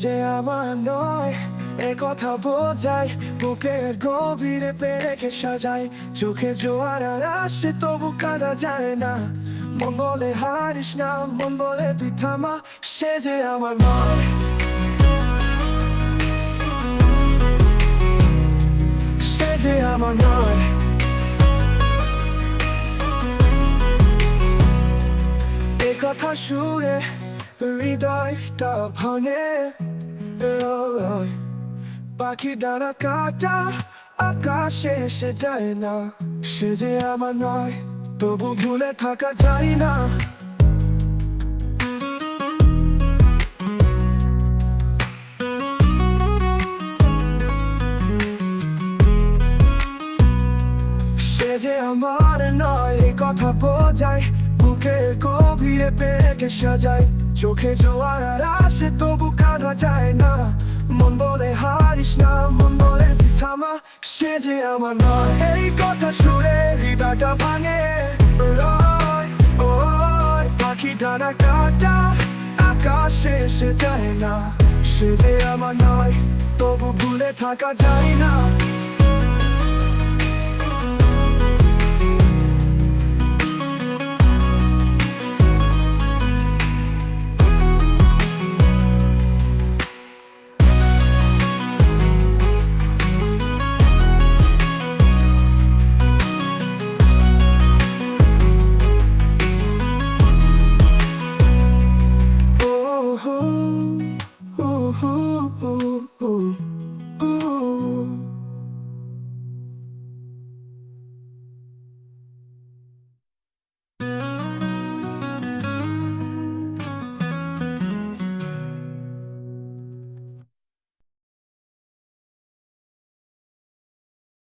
যে আমার নয় এ কথা বোঝাই, বুকের গভীরে পেরেকে সাজাই। চোখে জোয়ার আর আসে তবু কাঁদা যায় না। মন বলে হারিস না, মন বলে তুই থামা। সে যে আমার নয়, সে যে আমার নয়। এ কথা শুনে হৃদয়টা ভাঙে। পাখি ডানা কাটা আকাশে এসে যায় না। সে যে আমার নয় তবু ভুলে থাকা যায় না। সে যে আমার নয় এই কথা বোঝাই, বুকের গভীরে পেরেকে সাজাই। চোখে জোয়ার আর আসে তবু কাঁদা যায় না। মন বলে হারিস না, মন বলে তুই থামা। সে যে আমার নয় এই কথা শুনে হৃদয়টা ভাঙে। পাখি ডানা কাটা আকাশে এসে যায় না। সে যে আমার নয় তবু ভুলে থাকা যায় না। Ooh, ooh, ooh, ooh.